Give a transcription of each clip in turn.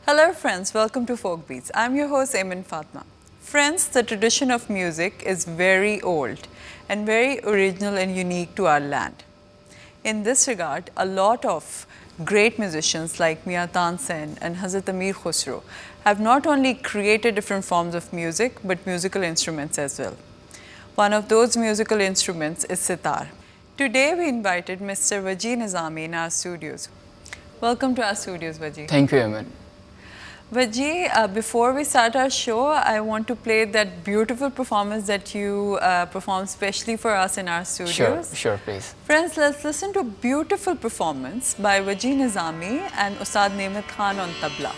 Hello friends, welcome to Folk Beats. I'm your host Aimon Fatima. Friends, the tradition of music is very old and very original and unique to our land. In this regard, a lot of great musicians like Mia Tansen and Hazrat Amir Khusro have not only created different forms of music but musical instruments as well. One of those musical instruments is sitar. Today we invited Mr. Wajih Nizami in our studios. Welcome to our studios, Wajih. Thank you, Aimon. Wajih, before we start our show, I want to play that beautiful performance that you performed specially for us in our studios. Sure, please. Friends, let's listen to a beautiful performance by Wajih Nizami and Ustad Nemat Khan on tabla.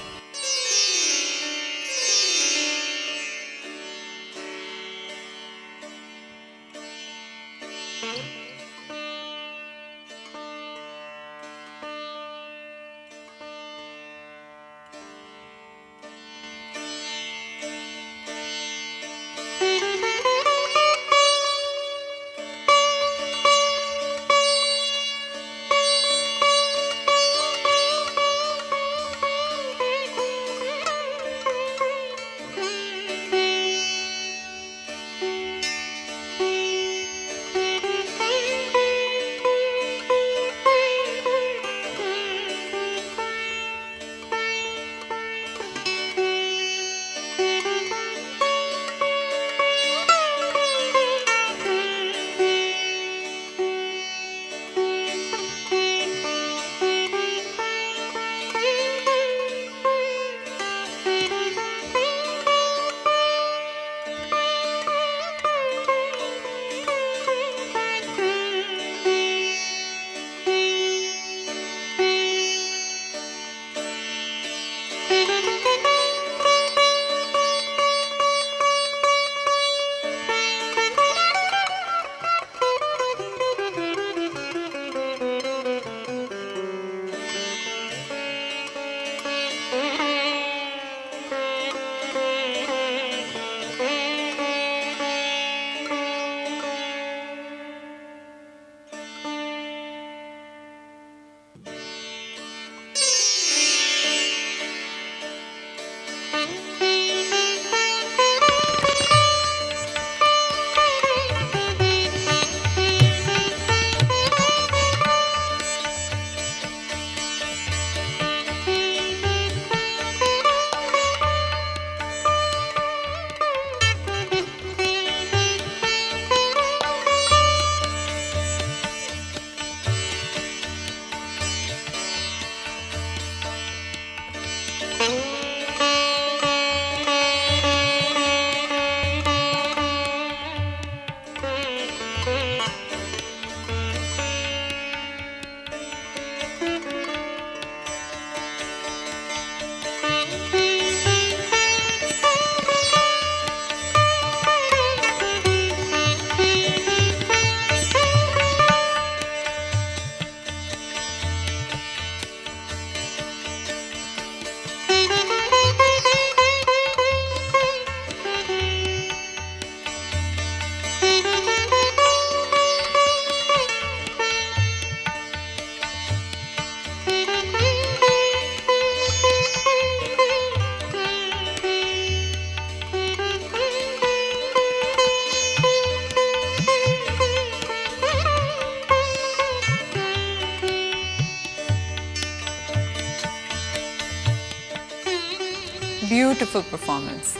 Beautiful performance.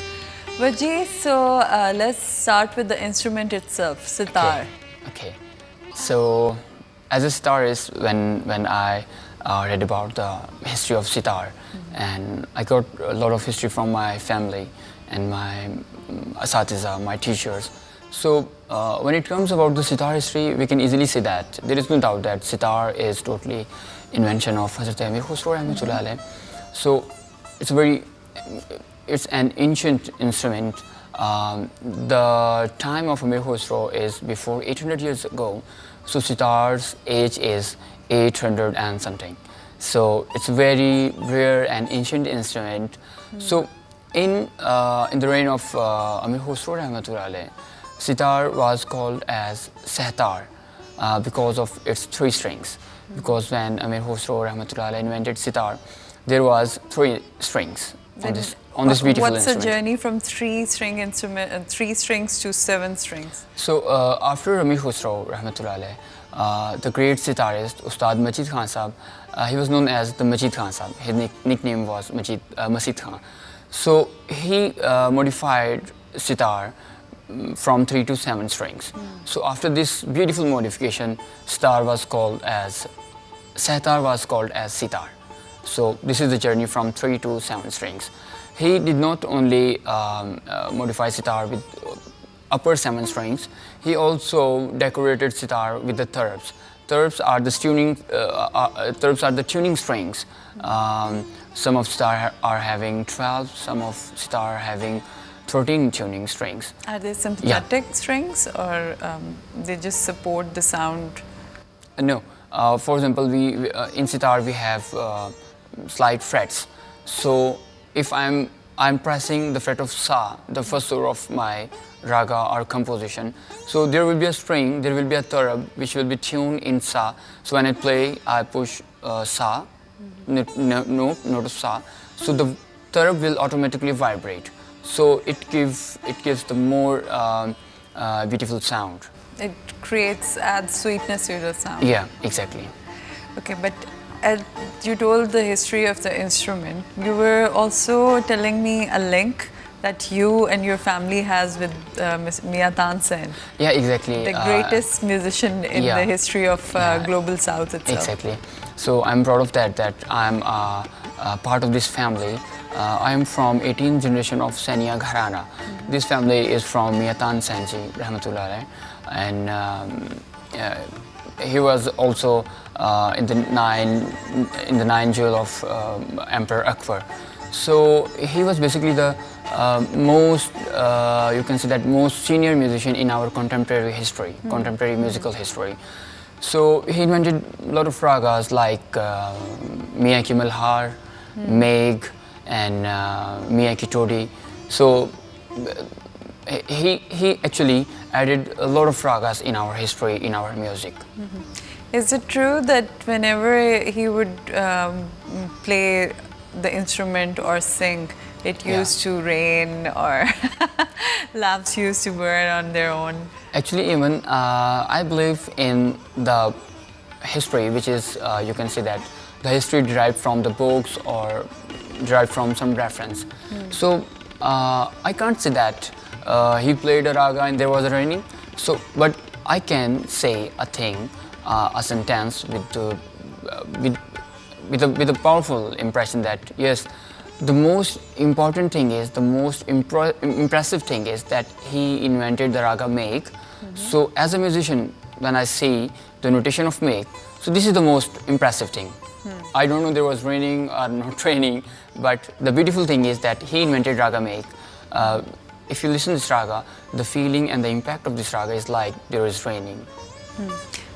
Wajih, so let's start with the instrument itself, sitar. Okay. So, as a sitarist, when I read about the history of sitar, and I got a lot of history from my family and my asatiza, my teachers. So, when it comes about the sitar history, we can easily say that there is no doubt that sitar is totally invention of Hazrat Amir Khusro Rahmatullah alayh. So, it's an ancient instrument. The time of Amir Khusro is before 800 years ago. So sitar's age is 800 and something. So it's very rare and ancient instrument. So in the reign of Amir Khusro Rahmatullah alayh, sitar was called as setar because of its three strings. Because when Amir Khusro Rahmatullah alayh invented sitar, there was 3 strings on this beautiful What's instrument. the journey from 3 strings to 7 strings? So after Rami Khusro, rahmatullah alayh, the great sitarist Ustad Majid Khan Sahab, he was known as the Majid Khan Sahab. His nickname was Majid Khan. So he modified sitar from 3 to 7 strings. So after this beautiful modification, sitar was called as sitar. So this is the journey from 3 to 7 strings. He did not only modify sitar with upper 7 strings, he also decorated sitar with the thurbs. Thurbs are the tuning strings. Some of sitar are having 12, some of sitar are having 13 tuning strings. Are they sympathetic strings, or they just support the sound? No. For example, we in sitar we have slight frets. So if I'm pressing the fret of sa, the first sur of my raga or composition, so there will be a string, there will be a thurb which will be tuned in sa. So when I play, I push sa, note of sa. So the thurb will automatically vibrate. So it gives the more beautiful sound. It adds sweetness to the sound. Yeah, exactly. Okay, but you told the history of the instrument. You were also telling me a link that you and your family has with Mia Tansen. Yeah, exactly. The greatest musician in the history of Global South itself. Exactly. So I'm proud of that I'm a part of this family. I am from 18th generation of Sania Gharana. This family is from Mia Tansen ji, rahmatullah alayh. And he was also in the nine jewel of Emperor Akbar. So he was basically the most, you can say that most senior musician in our contemporary history, contemporary musical history. So he invented a lot of ragas like Miya Ki Malhar, Megh, and Miya Ki Todi. So he actually added a lot of ragas in our history, in our music. Is it true that whenever he would play the instrument or sing, it used to rain or lamps used to burn on their own? Actually, even I believe in the history, which is, you can say that the history derived from the books or derived from some reference. So I can't say that he played a raga and there was a raining. So, but I can say a thing, a sentence with a powerful impression that yes, the most important thing is, the most impressive thing is that he invented the raga Megh. So as a musician, when I see the notation of Megh, so this is the most impressive thing. I don't know there was raining or not raining, but the beautiful thing is that he invented raga Megh. If you listen to this raga, the feeling and the impact of this raga is like there is raining.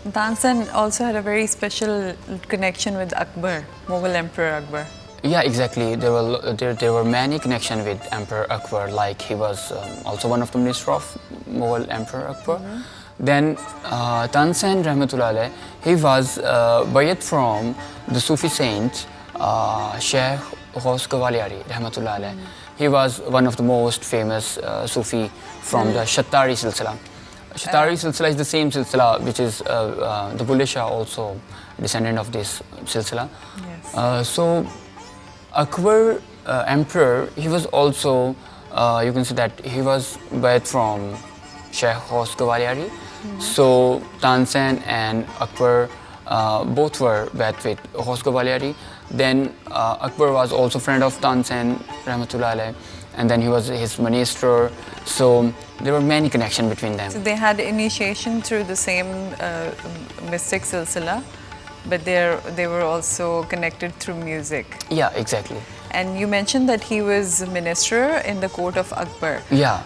Tansen also had a very special connection with Akbar, Mughal Emperor Akbar. Yeah, exactly. There were many connections with Emperor Akbar. Like he was also one of the ministers of Mughal Emperor Akbar. Then Tansen rahmatullah alayh, he was bayat from the Sufi saint Sheikh Ghaus Qawaliari rahmatullah alayh. He was one of the most famous Sufi from the Shatari silsila. Shatari silsila is the same silsila which is the Bulleh Shah also descendant of this silsila. Yes. So Akbar emperor, he was also, you can say that he was bayat from Sheikh Ghaus Qawaliari. So Tansen and Akbar both were bayat with Ghaus Qawaliari. Then Akbar was also friend of Tansen rahmatullah alayh, and then he was his minister. So there were many connections between them. So they had initiation through the same mystic silsila, but they were also connected through music. Yeah, exactly. And you mentioned that he was a minister in the court of Akbar. Yeah,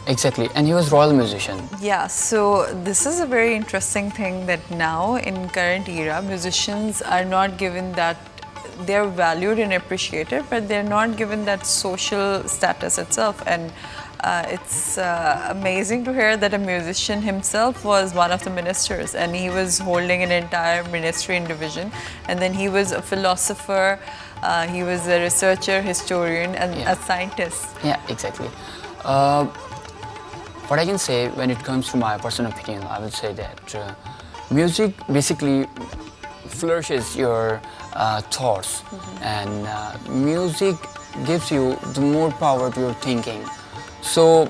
exactly. And he was royal musician. Yeah, so this is a very interesting thing that now in current era, musicians are not given that, they're valued and appreciated, but they're not given that social status itself. And It's amazing to hear that a musician himself was one of the ministers, and he was holding an entire ministry in division. And then he was a philosopher, he was a researcher, historian, and Yeah. a scientist. Yeah, exactly. What I can say when it comes to my personal opinion, I would say that music basically flourishes your thoughts, and music gives you the more power to your thinking. So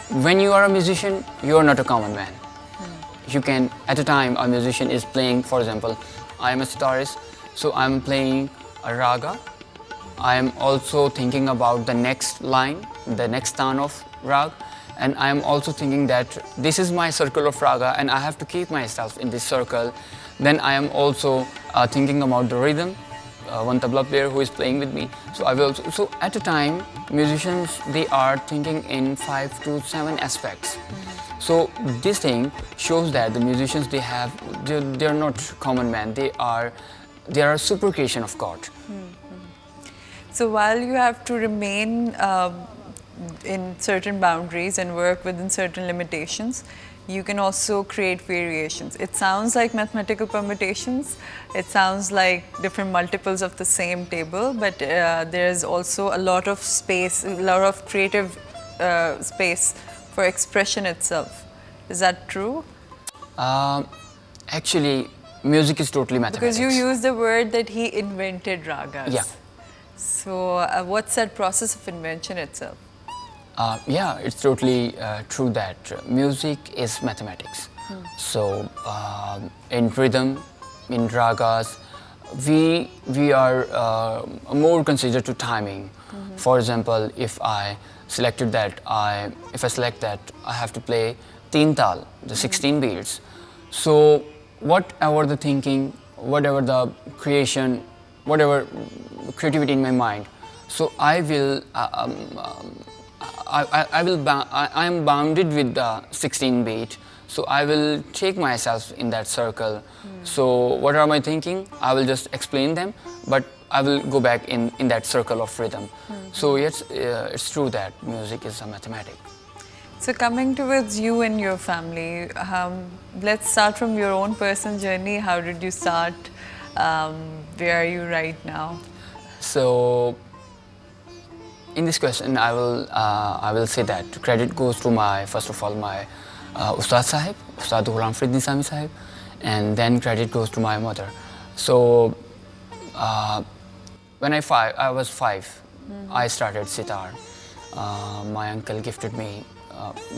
when you are a musician, you are not a common man. You can, at a time a musician is playing, for example, I am a sitarist, so I am playing a raga. I am also thinking about the next line, the next tan of rag, and I am also thinking that this is my circle of raga and I have to keep myself in this circle. Then I am also thinking about the rhythm, one tabla player who is playing with me. So I will also, so at a time, musicians, they are thinking in 5 to 7 aspects. So this thing shows that the musicians, they are not common men. They are a super creation of God. So while you have to remain in certain boundaries and work within certain limitations, you can also create variations. It sounds like mathematical permutations, it sounds like different multiples of the same table, but there's also a lot of space, a lot of creative space for expression itself. Is that true? Actually, music is totally mathematics. Because you use the word that he invented ragas. Yeah. So what's that process of invention itself? Yeah, it's totally true that music is mathematics. So in rhythm, in ragas, we are more considered to timing. For example, if I select that I have to play teen tal, the 16 beats. So whatever the thinking, whatever the creation, whatever creativity in my mind, so I will. I am bounded with the 16 beat, so I will take myself in that circle. So what are my thinking? I will just explain them, but I will go back in that circle of rhythm. So yes, it's true that music is a mathematic. So coming towards you and your family, let's start from your own personal journey. How did you start? Where are you right now? So in this question, I will say that credit goes to my, first of all, my Ustad Sahib, Ustad Wajih Nizami Sahib, and then credit goes to my mother. So when I was 5, I started sitar. My uncle gifted me.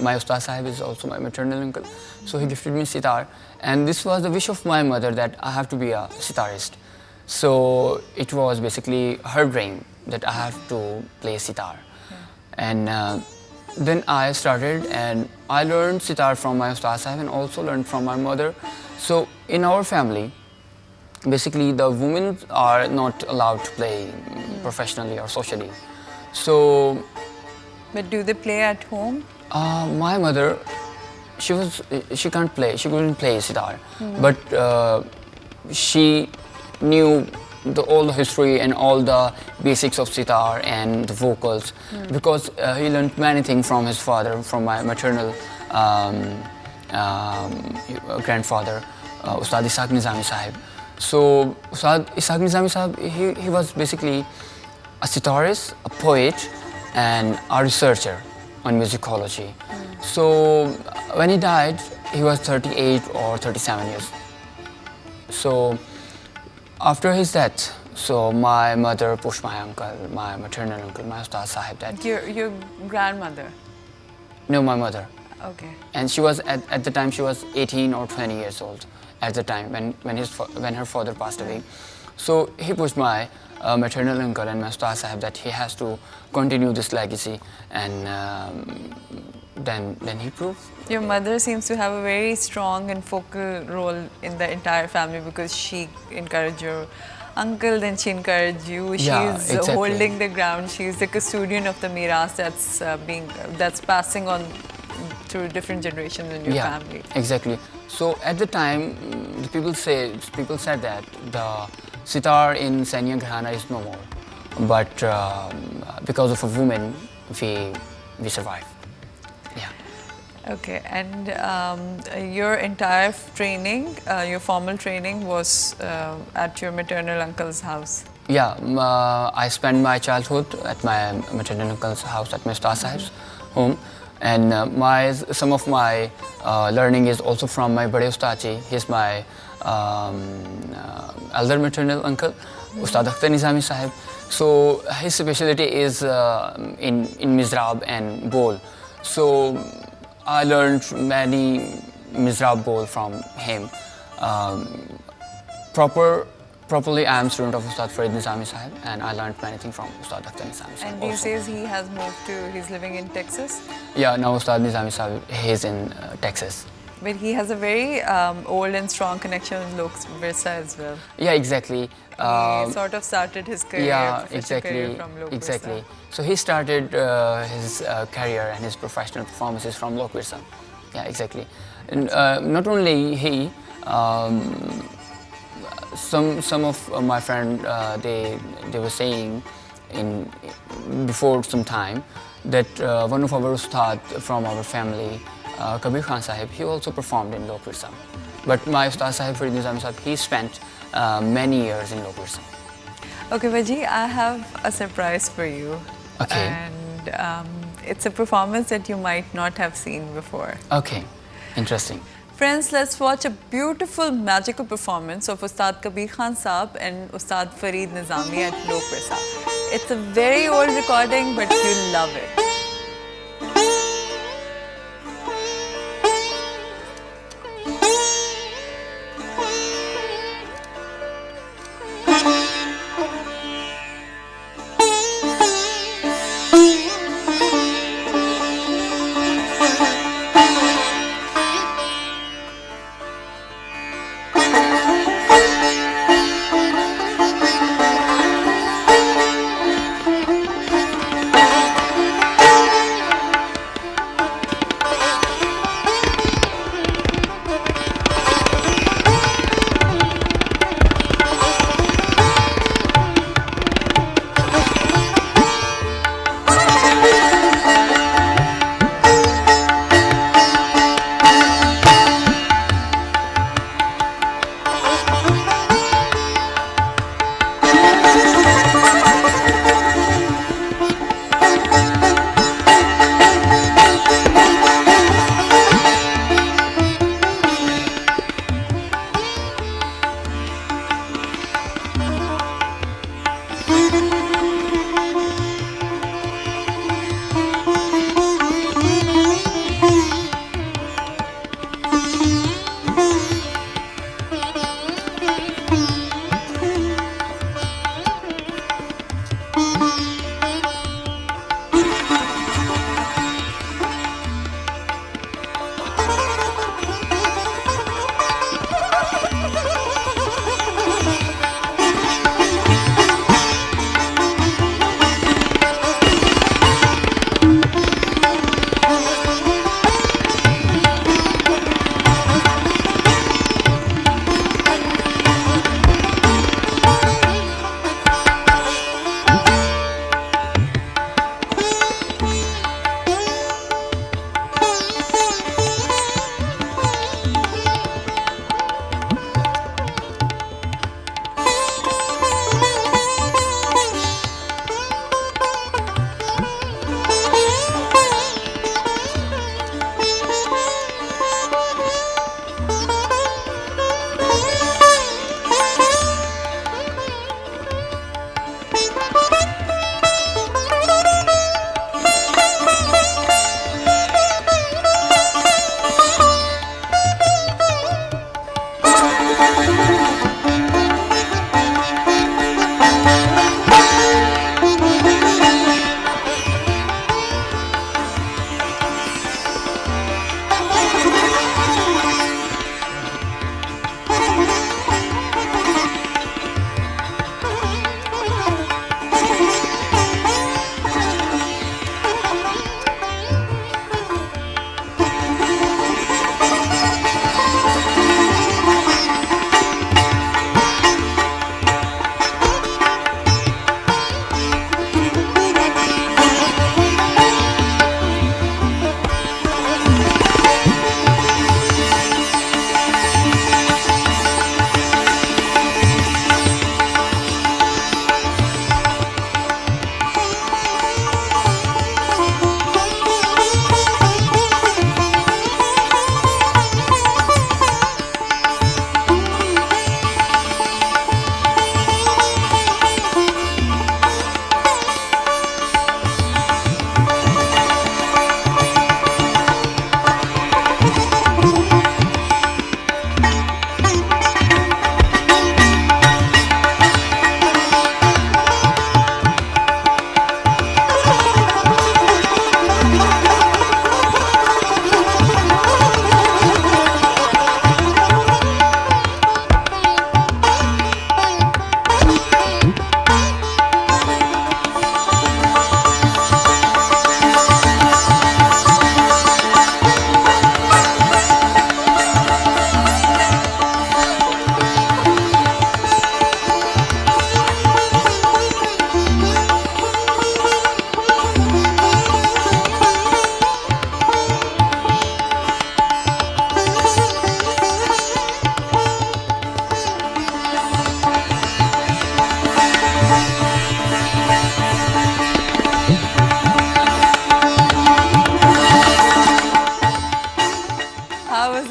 My Ustad Sahib is also my maternal uncle, so he gifted me sitar, and this was the wish of my mother that I have to be a sitarist. So it was basically her dream that I have to play sitar. And then I started and I learned sitar from my Ustad Sahib and also learned from my mother. So in our family, basically the women are not allowed to play professionally or socially. So But do they play at home? my mother, she couldn't play sitar, but she knew all the history and all the basics of sitar and the vocals, because he learned many things from his father, from my maternal grandfather, Ustad Ishaq Nizami Sahib. So Ustad Ishaq Nizami Sahib, he was basically a sitarist, a poet, and a researcher on musicology. So when he died, he was 38 or 37 years. So after his death, so my mother pushed my uncle, my maternal uncle, my Ustad Sahib, that Your grandmother? no, my mother. Okay. And she was at the time she was 18 or 20 years old at the time when her father passed away. So he pushed my maternal uncle and my Ustad Sahib that he has to continue this legacy, and then he proved. Your mother seems to have a very strong and focal role in the entire family, because she encouraged your uncle, then she encouraged you. Yeah, She's exactly. holding the ground. She's the custodian of the miras that's passing on through different generations in your family. Exactly. So at the time, people said that the sitar in Sanya Ghana is no more, but because of a woman, we survived. Okay, and your entire training, your formal training was at your maternal uncle's house. Yeah, I spent my childhood at my maternal uncle's house at my Star Sahib's home, and some of my learning is also from my Bade Ustad. He's my elder maternal uncle, Ustad Akhtar Nizami Sahib. So his specialty is in Mizrab and bowl. So I learned many Mizrab bowl from him. Properly, I am student of Ustad Farid Nizami Sahib, and I learned many things from Ustad Akhtar Nizami Sahib. And these days he has moved to, he's living in Texas. Yeah, now Ustad Nizami Sahib, he's in Texas. But he has a very old and strong connection with Lok Virsa as well. Yeah, exactly. He sort of started his career, career from Lok exactly. Virsa. So he started his career and his professional performances from Lok Virsa. Yeah, exactly. And not only he, some of my friend they were saying before some time that one of our ustad from our family, Kabir Khan Sahib, he also performed in Lok Virsa. But my Ustad Sahib Farid Nizami Sahib, he spent many years in Lok Virsa. Okay, Wajih, I have a surprise for you. Okay. And it's a performance that you might not have seen before. Okay, interesting. Friends, let's watch a beautiful magical performance of Ustad Kabir Khan Saab and Ustad Farid Nizami at Lok Virsa. It's a very old recording, but you'll love it.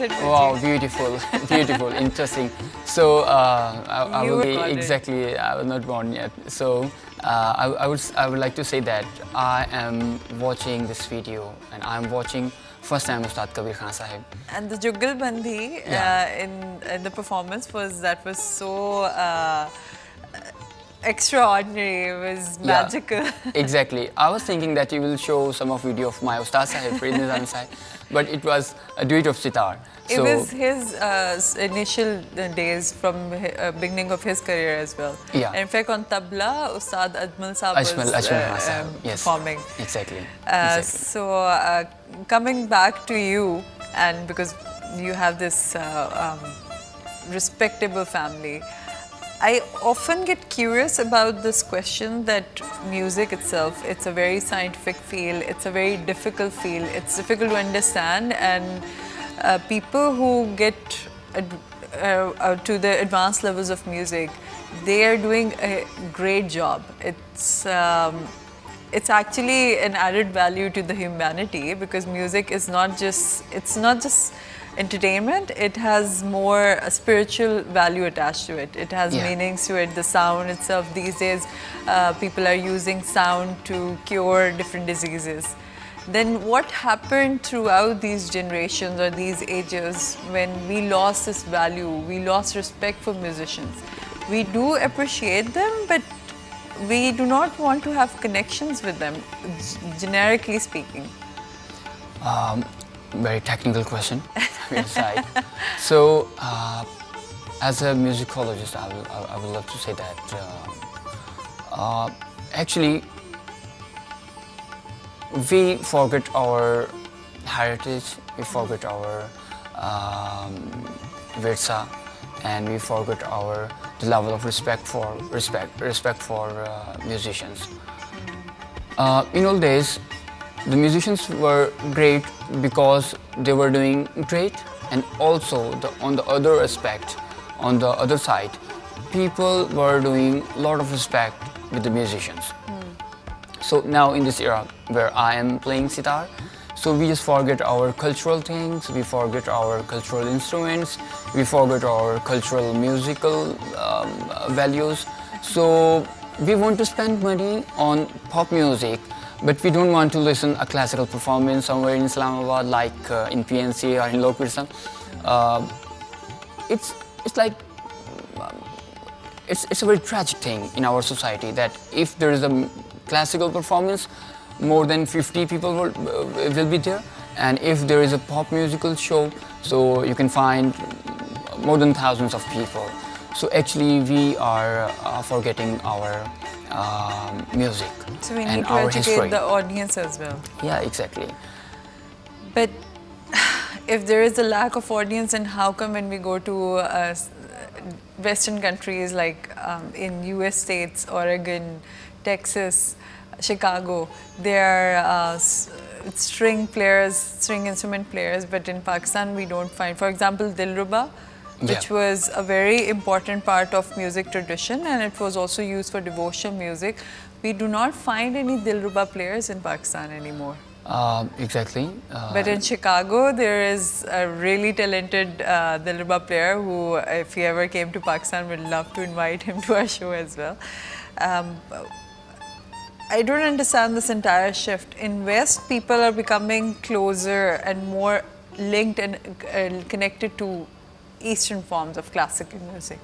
it with Wow, you? beautiful, beautiful, interesting. So I You will were be born in. exactly. I was not born yet. So I would like to say that I am watching this video and I am watching first time Ustad Kabir Khan Sahib. And the Jugal Bandi Yeah. in the performance was so extraordinary. It was Yeah, magical. exactly. I was thinking that you will show some of video of my Ustad Sahib, Wajih Nizami Sahib, but it was a duet of sitar. It So was his initial days from beginning of his career as well. Yeah. And in fact, on tabla, Ustad Ajmal Saab was Ajmal Khan Sahib, yes, performing. exactly, Uh, exactly. so coming back to you, and because you have this respectable family, I often get curious about this question that music itself, it's a very scientific field, it's a very difficult field, it's difficult to understand, and people who get to the advanced levels of music, they are doing a great job. It's actually an added value to the humanity because music is not just entertainment, it has more a spiritual value attached to it. It has Yeah. meanings to it. The sound itself, these days people are using sound to cure different diseases. Then what happened throughout these generations or these ages when we lost this value, we lost respect for musicians? We do appreciate them, but we do not want to have connections with them, generically speaking. Very technical question from your side. So, as a musicologist, I would love to say that actually we forget our heritage, we forget our virsa, and we forget the level of respect for musicians. In old days, the musicians were great because they were doing great, and also on the other aspect, on the other side, people were doing a lot of respect with the musicians. So now in this era where I am playing sitar, so we just forget our cultural things, we forget our cultural instruments, we forget our cultural musical values. So we want to spend money on pop music, but we don't want to listen a classical performance somewhere in Islamabad, like in PNC or in Lokvirsa. It's like it's a very tragic thing in our society that if there is a classical performance, more than 50 people will be there, and if there is a pop musical show, so you can find more than thousands of people. So actually we are forgetting our music So we and need to our educate history. the audience as well. Yeah, exactly. But if there is a lack of audience, and how come when we go to Western countries like in US states, Oregon, Texas, Chicago, there are string players, string instrument players, but in Pakistan we don't find. For example, Dilruba, which Yeah. was a very important part of music tradition, and it was also used for devotional music. We do not find any Dilruba players in Pakistan anymore. Exactly. But in Chicago, there is a really talented Dilruba player who, if he ever came to Pakistan, would love to invite him to our show as well. Um, I don't understand this entire shift. In West, people are becoming closer and more linked and connected to Eastern forms of classical music.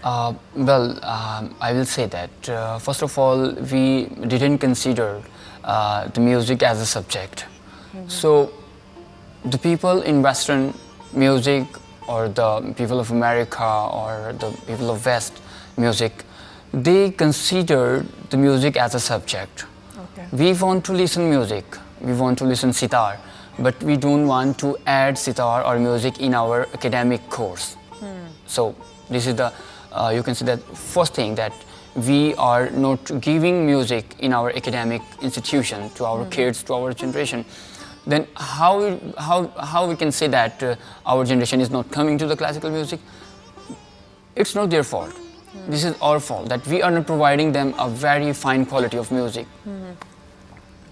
I will say that first of all, we didn't consider the music as a subject. So the people in Western music, or the people of America, or the people of West music, they consider the music as a subject. Okay. We want to listen music, we want to listen sitar, but we don't want to add sitar or music in our academic course. So this is the, you can say that first thing, that we are not giving music in our academic institution to our kids, to our generation. Then how we can say that our generation is not coming to the classical music? It's not their fault. This is our fault, that we are not providing them a very fine quality of music.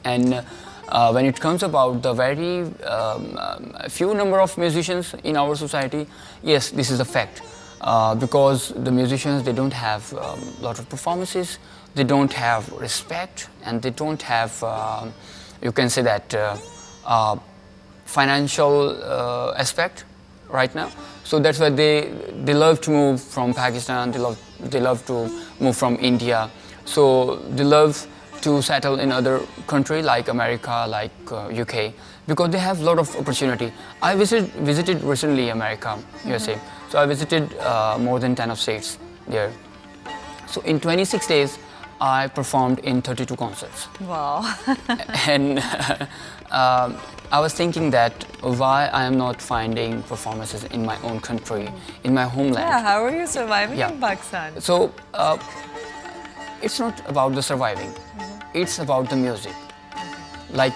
And When it comes about the very few number of musicians in our society, yes, this is a fact. Because the musicians, they don't have a lot of performances, they don't have respect, and they don't have, you can say that, financial aspect right now. So that's why they love to move from Pakistan, they love to move from India. So they love to settle in other country like America, like UK, because they have a lot of opportunity. I visited recently America, USA. So I visited more than 10 of states there. So in 26 days, I performed in 32 concerts. Wow. And I was thinking that why I am not finding performances in my own country, in my homeland. Yeah, how are you surviving Yeah. in Pakistan? So it's not about the surviving, it's about the music. Like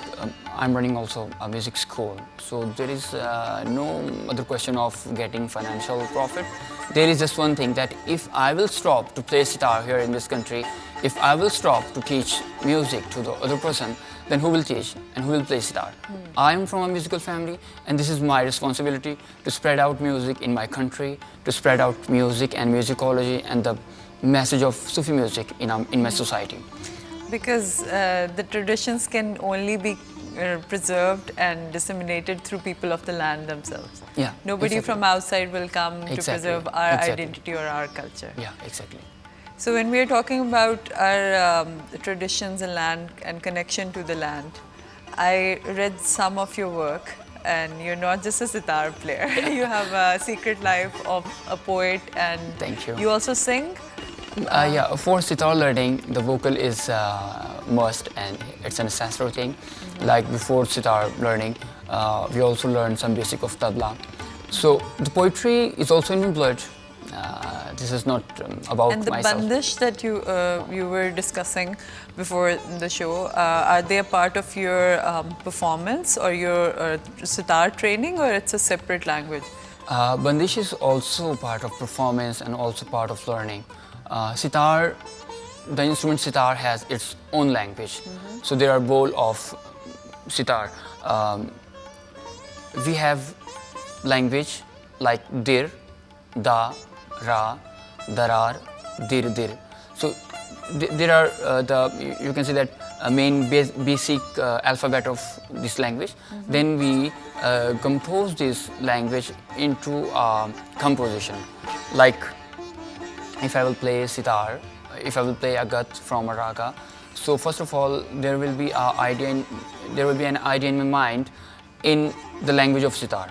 I'm running also a music school, so there is no other question of getting financial profit. There is just one thing, that if I will stop to play sitar here in this country, if I will stop to teach music to the other person, then who will teach and who will play sitar? I am from a musical family, and this is my responsibility to spread out music in my country, to spread out music and musicology and the message of Sufi music in my society. Because the traditions can only be preserved and disseminated through people of the land themselves. Yeah, Nobody exactly. from outside will come to Exactly, preserve our exactly. identity or our culture. Yeah, exactly. So when we are talking about our traditions and land and connection to the land, I read some of your work, and you're not just a sitar player. You have a secret life of a poet, and Thank you. you also sing. Yeah, for sitar learning, the vocal is must, and it's an essential thing. Like before sitar learning, we also learn some basic of tabla. So the poetry is also in my blood. This is not about And the myself. bandish that you were discussing before the show, are they a part of your performance or your sitar training, or it's a separate language? Bandish is also part of performance and also part of learning. Sitar, the instrument sitar has its own language. So there are bowl of sitar. We have language like dir, da, ra, darar, dir. So there are you can say that main basic alphabet of this language. Then we compose this language into a composition. Like if I will play sitar, if I will play a gut from a raga, so first of all there will be an idea in my mind in the language of sitar.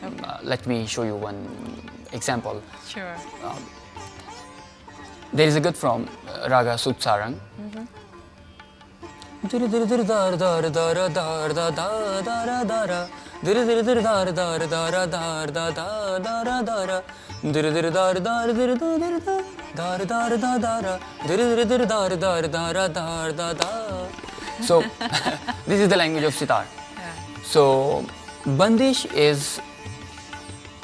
Okay. Let me show you one example. Sure. There is a gut from raga Sud Sarang. So this is the language of sitar. Yeah. So bandish is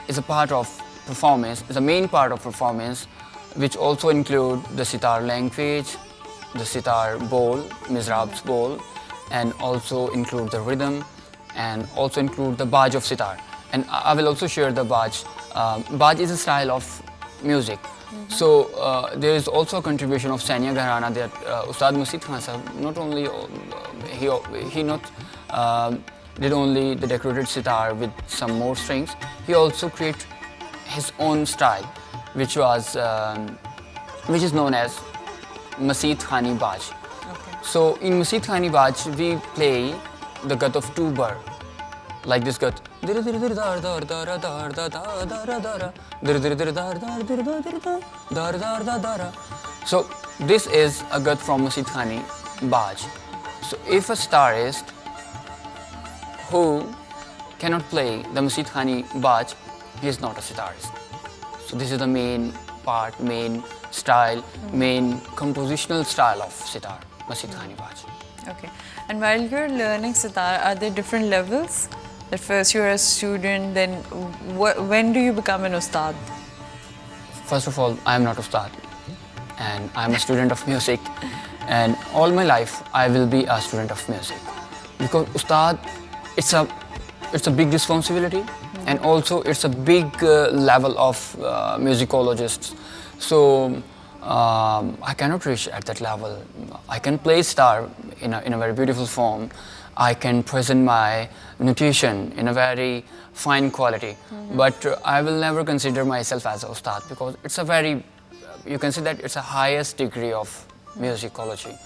a part of performance, is a main part of performance, which also include the sitar language, the sitar bowl, Mizrab's bowl, and also include the rhythm, and also include the baj of sitar. And I will also share the baj. Baj is a style of music. So there is also a contribution of Sania Gharana that Ustad Musid Khan sahab, not only he not did only the decorated sitar with some more strings, he also created his own style, which is known as Masid Khani Baj. Okay. So in Masid Khani Baj, we play the gut of two bar, like this gut. So this is a gut from Masid Khani Baj. So if a sitarist who cannot play the Masid Khani Baj, he is not a sitarist. So this is the main part, main style, main compositional style of sitar, Masid Khani Baj. Okay. And while you're learning sitar, are there different levels? At first you're a student, then when do you become an ustad? First of all, I am not ustad, and I am a student of music, and all my life I will be a student of music. because Ustad, it's a big responsibility, and also it's a big level of musicologists. So I cannot reach at that level. I can play sitar in a very beautiful form. I can present my notation in a very fine quality, but I will never consider myself as a ustad, because it's a very, you can say that it's a highest degree of musicology.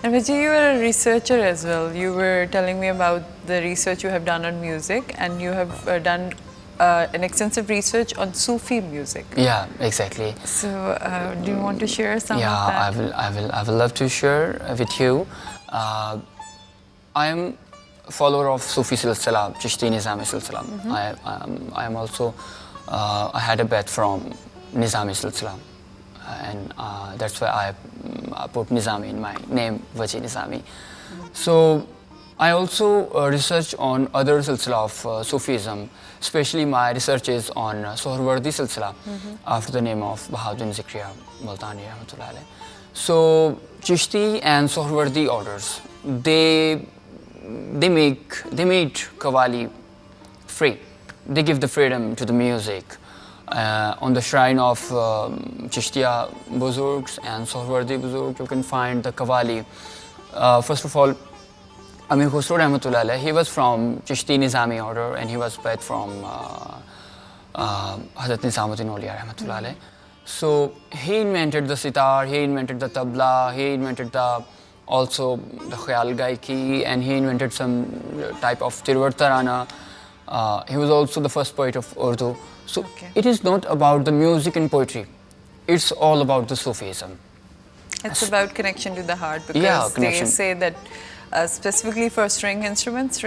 And Vijay, you are a researcher as well. You were telling me about the research you have done on music, and you have done an extensive research on Sufi music. Yeah, exactly. So, do you want to share some of Yeah, that? I will love to share with you. I am a follower of Sufi silsila, Chishti Nizami silsila. I am also, I had a bet from Nizami silsila, and that's why I put Nizami in my name, Wajih Nizami. So I also research on other silsila of Sufism, especially my research is on Sohrawardi silsila, after the name of Bahaduddin Zikriya Multani Rahmatullah alayh. So Chishti and Sohrawardi orders, they made Qawwali free. They give the freedom to the music. On the shrine of Chishtiya Buzurgs and Sohrawardi Buzurgs, you can find the Qawwali. First of all, Amir Khusro Rahmatullah alayh, he was from Chishti Nizami order, and he was bred from Hazrat Nizamuddin Auliya Rahmatullah alayh. So he invented the sitar, he invented the tabla, he invented also the khayal gaiki, and he invented some type of tirwar tarana. He was also the first poet of Urdu. So it is not about the music and poetry, it's all about the Sufism. It's about connection to the heart, because they say that specifically for string instruments,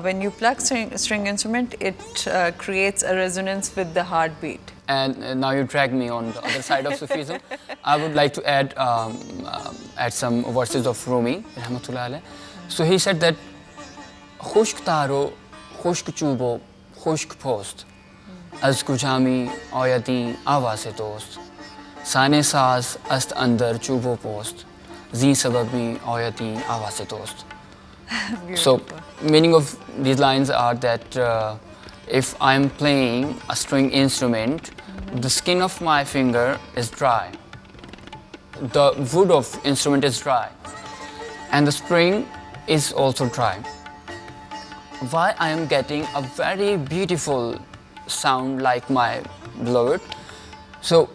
when you pluck string instrument, it creates a resonance with the heartbeat. And now you drag me on the other side of Sufism. I would like to add some verses of Rumi, Rahmatullah alayh. So he said that Khushk taro, khushk chubo, khushk post, az kujami oyati awase dost, sane saaz ast andar chubo post, zi sababi oyati awase dost. So meaning of these lines are that if I'm playing a string instrument, the skin of my finger is dry, the wood of instrument is dry, and the string is also dry. Why I am getting a very beautiful sound like my beloved? So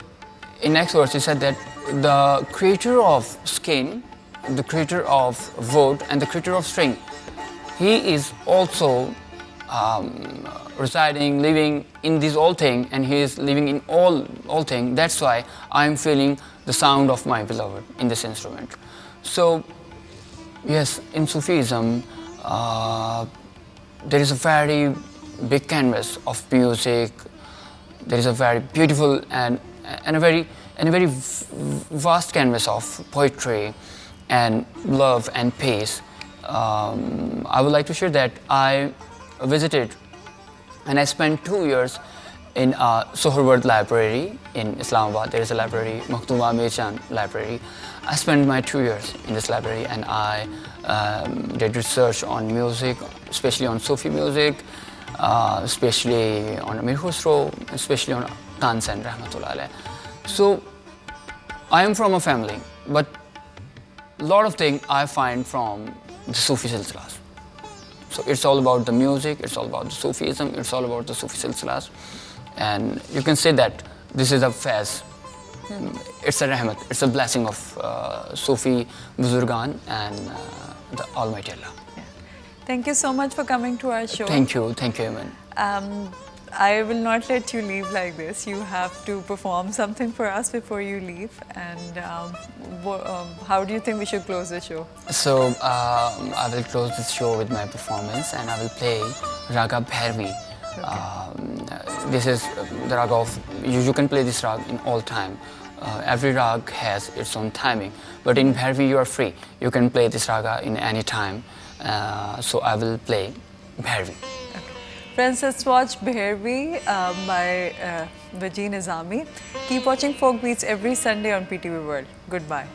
in next verse he said that the creator of skin, the creator of wood, and the creator of string, he is also residing, living in this all thing, and he is living in all thing. That's why I am feeling the sound of my beloved in this instrument. So yes, in Sufism there is a very big canvas of music. There is a very beautiful and a very vast canvas of poetry and love and peace. I would like to share that I visited and I spent 2 years in a Sohrawardi library in Islamabad. There is a library, Makhtuma Mirjan library. I spent my 2 years in this library, and I did research on music, especially on Sufi music, especially on Amir Khusro, especially on Tansen Rahmatullah alayh. So I am from a family, but a lot of things I find from the Sufi silsilas. So it's all about the music, it's all about the Sufism, it's all about the Sufi silsilas. And you can say that this is a faiz. It's a rahmat, it's a blessing of Sufi Buzurgan and the Almighty Allah. Yeah. Thank you so much for coming to our show. Thank you, Aimon. I will not let you leave like this. You have to perform something for us before you leave. And how do you think we should close the show? So I will close this show with my performance, and I will play Raga Bhairavi. This is the rag of, you can play this rag in all time. Every rag has its own timing, but in Bhairavi you are free. You can play this raga in any time. So I will play Bhairavi. Friends, let's watch Bhairavi by Wajih Nizami. Keep watching Folk Beats every Sunday on PTV World. Goodbye.